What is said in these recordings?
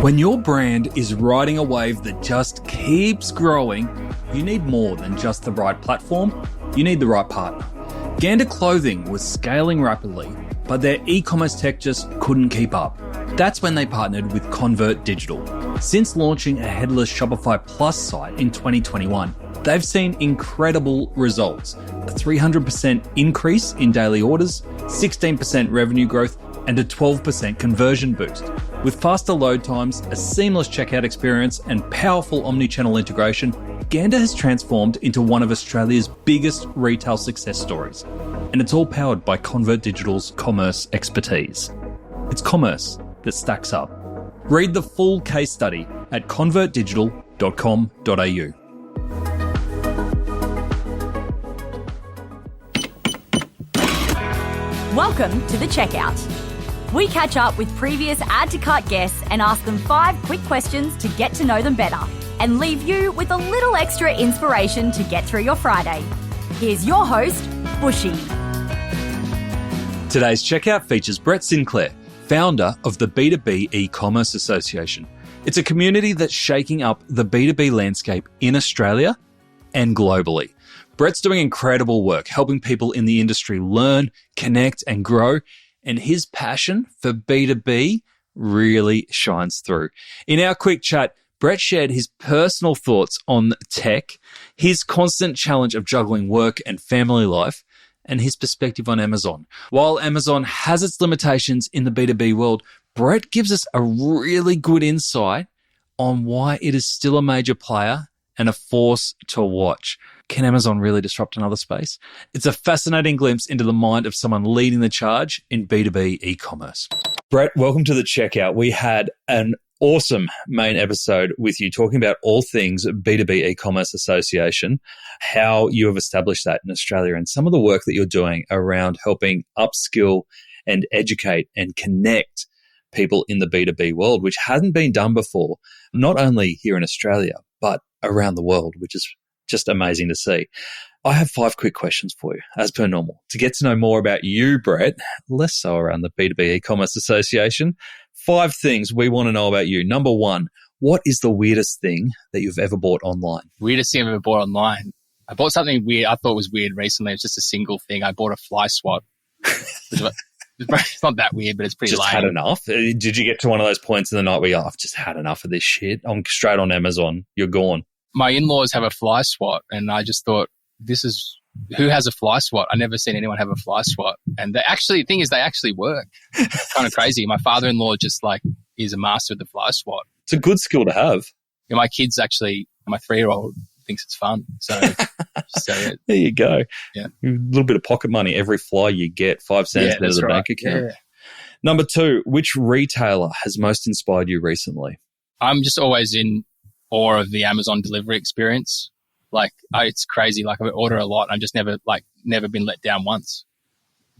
When your brand is riding a wave that just keeps growing, you need more than just the right platform, you need the right partner. Gander Clothing was scaling rapidly, but their e-commerce tech just couldn't keep up. That's when they partnered with Convert Digital. Since launching a headless Shopify Plus site in 2021, they've seen incredible results. A 300% increase in daily orders, 16% revenue growth, and a 12% conversion boost. With faster load times, a seamless checkout experience, and powerful omni-channel integration, Gander has transformed into one of Australia's biggest retail success stories. And it's all powered by Convert Digital's commerce expertise. It's commerce that stacks up. Read the full case study at convertdigital.com.au. Welcome to The Checkout. We catch up with previous Add to Cart guests and ask them 5 quick questions to get to know them better and leave you with a little extra inspiration to get through your Friday. Here's your host, Bushy. Today's checkout features Brett Sinclair, founder of the B2B e-commerce association. It's a community that's shaking up the B2B landscape in Australia and globally. Brett's doing incredible work helping people in the industry learn, connect, and grow. And his passion for B2B really shines through. In our quick chat, Brett shared his personal thoughts on tech, his constant challenge of juggling work and family life, and his perspective on Amazon. While Amazon has its limitations in the B2B world, Brett gives us a really good insight on why it is still a major player and a force to watch. Can Amazon really disrupt another space? It's a fascinating glimpse into the mind of someone leading the charge in B2B e-commerce. Brett, welcome to The Checkout. We had an awesome main episode with you talking about all things B2B e-commerce association, how you have established that in Australia and some of the work that you're doing around helping upskill and educate and connect people in the B2B world, which hadn't been done before, not only here in Australia, but around the world, which is just amazing to see. I have 5 quick questions for you, as per normal. To get to know more about you, Brett, less so around the B2B e-commerce association, 5 things we want to know about you. Number 1, what is the weirdest thing that you've ever bought online? Weirdest thing I've ever bought online? I bought something weird. I thought was weird recently. It's just a single thing. I bought a fly swat. It's not that weird, but it's pretty just lame. Had enough? Did you get to one of those points in the night where I've just had enough of this shit? I'm straight on Amazon. You're gone. My in-laws have a fly swat, and I just thought, who has a fly swat? I've never seen anyone have a fly swat. And the thing is, they actually work. Kind of crazy. My father-in-law just is a master of the fly swat. It's a good skill to have. Yeah, my kids actually, my 3-year-old thinks it's fun. So there you go. Yeah. A little bit of pocket money. Every fly you get, 5 cents out of the bank account. Yeah. Number 2, which retailer has most inspired you recently? I'm just always in awe of the Amazon delivery experience. It's crazy. I order a lot and I've just never been let down once.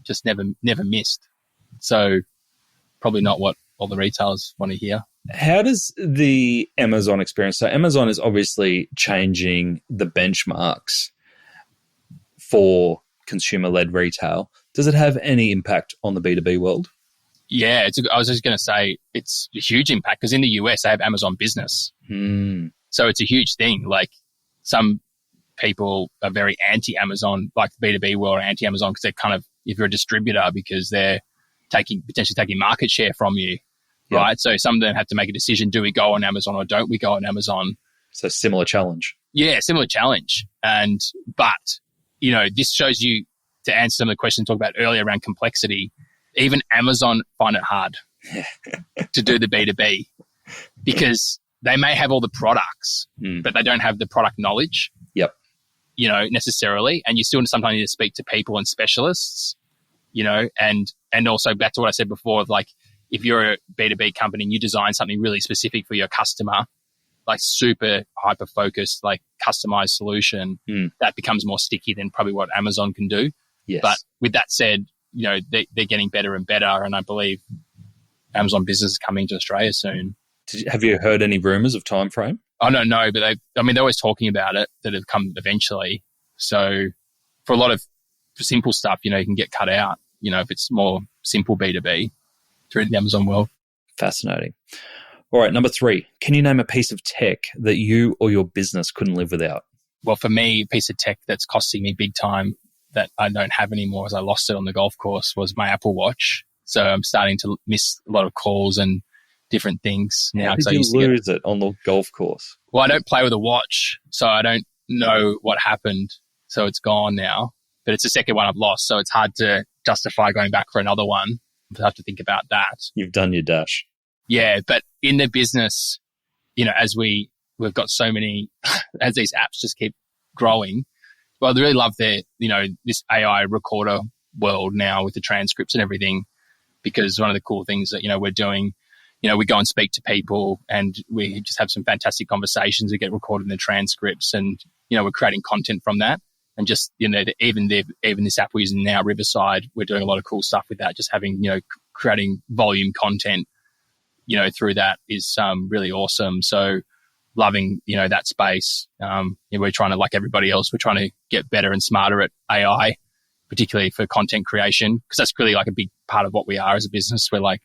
Just never missed. So probably not what all the retailers want to hear. How does the Amazon experience, so Amazon is obviously changing the benchmarks for consumer-led retail. Does it have any impact on the B2B world? Yeah, I was just going to say it's a huge impact because in the US, they have Amazon Business. So it's a huge thing. Some people are very anti-Amazon, like the B2B world are anti-Amazon because they're kind of, if you're a distributor, because they're potentially taking market share from you, right? So some of them have to make a decision, do we go on Amazon or don't we go on Amazon? So similar challenge. Yeah, similar challenge. But this shows you, to answer some of the questions talked about earlier around complexity, even Amazon find it hard to do the B2B because they may have all the products, but they don't have the product knowledge, necessarily. And you still sometimes need to speak to people and specialists, and also back to what I said before, if you're a B2B company and you design something really specific for your customer, super hyper-focused, customized solution, that becomes more sticky than probably what Amazon can do. Yes. But with that said, they're getting better and better, and I believe Amazon Business is coming to Australia soon. Have you heard any rumours of time frame? I don't know, but they're always talking about it, that it'll come eventually. So for a lot of simple stuff, you can get cut out, if it's more simple B2B through the Amazon world. Fascinating. All right, number 3. Can you name a piece of tech that you or your business couldn't live without? Well, for me, a piece of tech that's costing me big time that I don't have anymore as I lost it on the golf course was my Apple Watch. So I'm starting to miss a lot of calls and different things now. How did you lose it on the golf course? Well, I don't play with a watch, so I don't know what happened. So it's gone now. But it's the second one I've lost, so it's hard to justify going back for another one. I have to think about that. You've done your dash. Yeah, but in the business, as we've got so many, as these apps just keep growing, well, I really love this AI recorder world now with the transcripts and everything, because one of the cool things that, we're doing, we go and speak to people and we just have some fantastic conversations that get recorded in the transcripts, and, we're creating content from that. And just, even this app we're using now, Riverside, we're doing a lot of cool stuff with that. Just having, creating volume content, through that is really awesome. So loving, that space. We're trying to, like everybody else, we're trying to get better and smarter at AI, particularly for content creation, because that's really like a big part of what we are as a business. We're like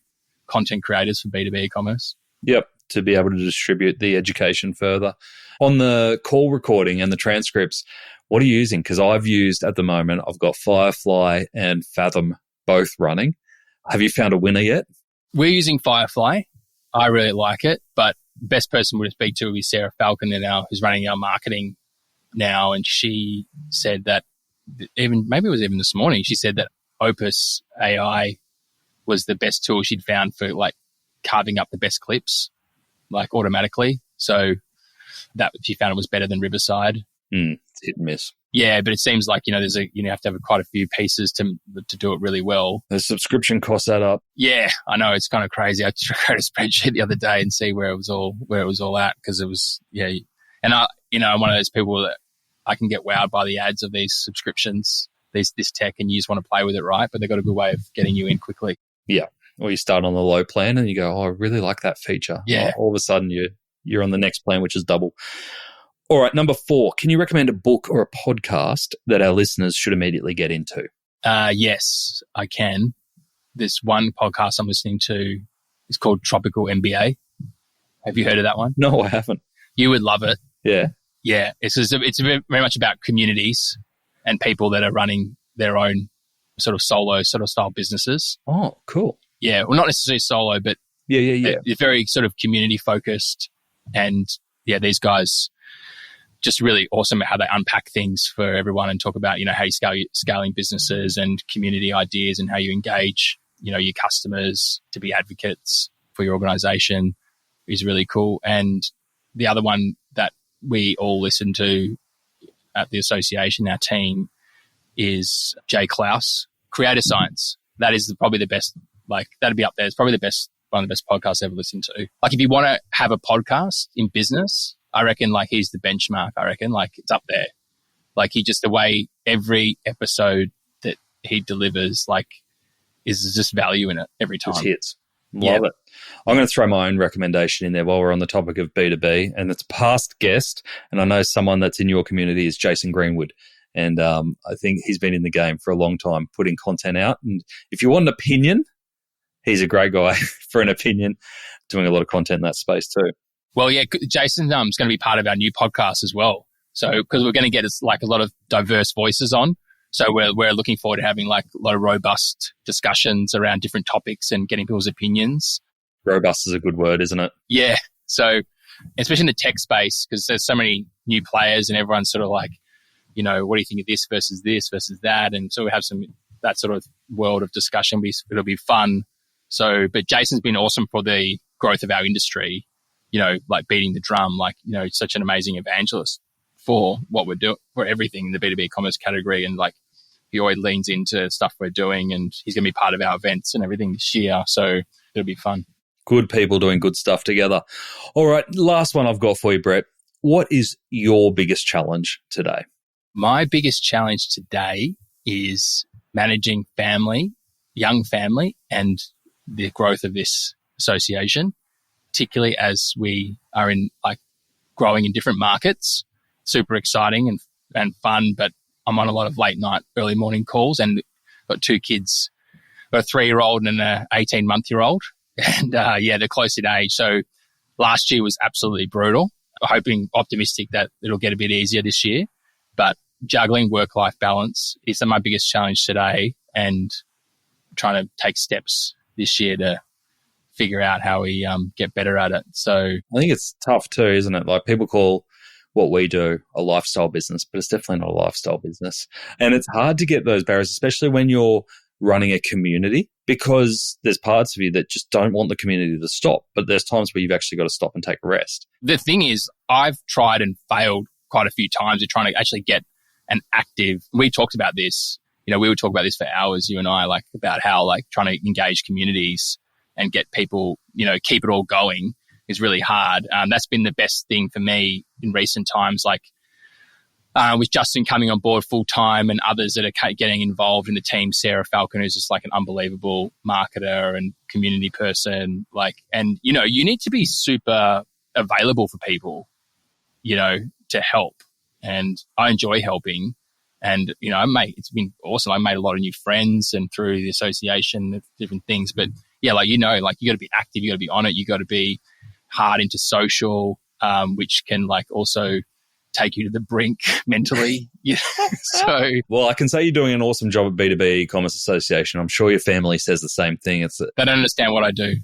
content creators for B2B e-commerce. Yep, to be able to distribute the education further. On the call recording and the transcripts, what are you using? Because I've got Firefly and Fathom both running. Have you found a winner yet? We're using Firefly. I really like it, but best person to speak to is Sarah Falcon who's running our marketing now. And she said that maybe it was even this morning, she said that Opus AI was the best tool she'd found for like carving up the best clips, like automatically. So that she found it was better than Riverside. It's hit and miss. Yeah, but it seems like, you have to have quite a few pieces to do it really well. The subscription costs add up. Yeah, I know. It's kind of crazy. I tried a spreadsheet the other day and see where it was all at, because it was, yeah. And I'm one of those people that I can get wowed by the ads of these subscriptions, this tech, and you just want to play with it, right? But they've got a good way of getting you in quickly. Yeah. Or you start on the low plan and you go, I really like that feature. Yeah. All of a sudden you're on the next plan, which is double. All right, number 4, can you recommend a book or a podcast that our listeners should immediately get into? Yes, I can. This one podcast I'm listening to is called Tropical MBA. Have you heard of that one? No, I haven't. You would love it. Yeah. Yeah, it's very much about communities and people that are running their own sort of solo sort of style businesses. Oh, cool. Yeah, well, not necessarily solo, but yeah. They're very sort of community focused, and yeah, these guys just really awesome at how they unpack things for everyone and talk about, how you scaling businesses and community ideas and how you engage, your customers to be advocates for your organization is really cool. And the other one that we all listen to at the association, our team, is Jay Klaus, Creator Science. That is probably the best, that'd be up there. It's probably one of the best podcasts I've ever listened to. Like, if you want to have a podcast in business, I reckon he's the benchmark. I reckon it's up there. He just, the way every episode that he delivers, is just value in it every time. Just hits. Love it. I'm going to throw my own recommendation in there while we're on the topic of B2B, and it's past guest. And I know someone that's in your community is Jason Greenwood. And I think he's been in the game for a long time, putting content out. And if you want an opinion, he's a great guy for an opinion, doing a lot of content in that space too. Well, yeah, Jason's going to be part of our new podcast as well. So, because we're going to get a lot of diverse voices on. So we're looking forward to having a lot of robust discussions around different topics and getting people's opinions. Robust is a good word, isn't it? Yeah. So, especially in the tech space, because there's so many new players and everyone's sort of what do you think of this versus that? And so we have that sort of world of discussion. It'll be fun. So, but Jason's been awesome for the growth of our industry, beating the drum, such an amazing evangelist for what we're doing, for everything in the B2B commerce category. And he always leans into stuff we're doing, and he's going to be part of our events and everything this year. So it'll be fun. Good people doing good stuff together. All right. Last one I've got for you, Brett. What is your biggest challenge today? My biggest challenge today is managing young family, and the growth of this association, particularly as we are in growing in different markets. Super exciting and fun, but I'm on a lot of late night, early morning calls, and got 2 kids, got a 3-year-old and an 18-month-year-old. And they're close in age. So last year was absolutely brutal. Hoping, optimistic that it'll get a bit easier this year. But juggling work-life balance is my biggest challenge today, and trying to take steps this year to figure out how we get better at it. So I think it's tough too, isn't it? Like, people call what we do a lifestyle business, but it's definitely not a lifestyle business. And it's hard to get those barriers, especially when you're running a community, because there's parts of you that just don't want the community to stop, but there's times where you've actually got to stop and take a rest. The thing is, I've tried and failed quite a few times in trying to actually get an active, we talked about this, we would talk about this for hours, you and I, like about how like trying to engage communities and get people, keep it all going is really hard. That's been the best thing for me in recent times, like with Justin coming on board full time and others that are getting involved in the team. Sarah Falcon, who's just like an unbelievable marketer and community person, and you need to be super available for people, to help. And I enjoy helping. And, it's been awesome. I made a lot of new friends and through the association of different things. But yeah, you got to be active, you got to be on it, you got to be hard into social, which can also take you to the brink mentally. So, well, I can say you're doing an awesome job at B2B e-commerce association. I'm sure your family says the same thing. They don't understand what I do.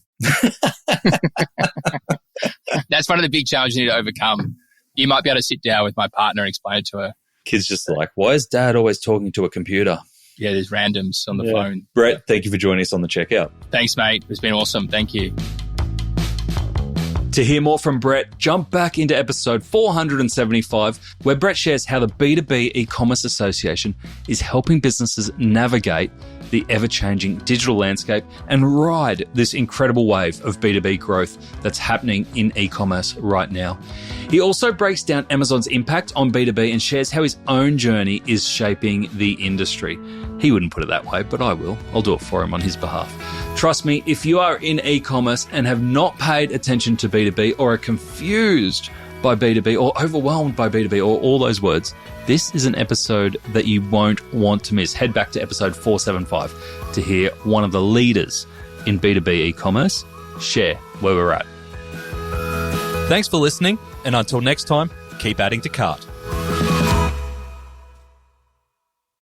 That's one of the big challenges you need to overcome. You might be able to sit down with my partner and explain it to her. Kids just like, why is Dad always talking to a computer? Yeah, there's randoms on the phone. Brett, thank you for joining us on the checkout. Thanks, mate. It's been awesome. Thank you. To hear more from Brett, jump back into episode 475, where Brett shares how the B2B e-commerce association is helping businesses navigate the ever-changing digital landscape and ride this incredible wave of B2B growth that's happening in e-commerce right now. He also breaks down Amazon's impact on B2B and shares how his own journey is shaping the industry. He wouldn't put it that way, but I will. I'll do it for him on his behalf. Trust me, if you are in e-commerce and have not paid attention to B2B or are confused by B2B or overwhelmed by B2B or all those words, this is an episode that you won't want to miss. Head back to episode 475 to hear one of the leaders in B2B e-commerce share where we're at. Thanks for listening, and until next time, keep adding to cart.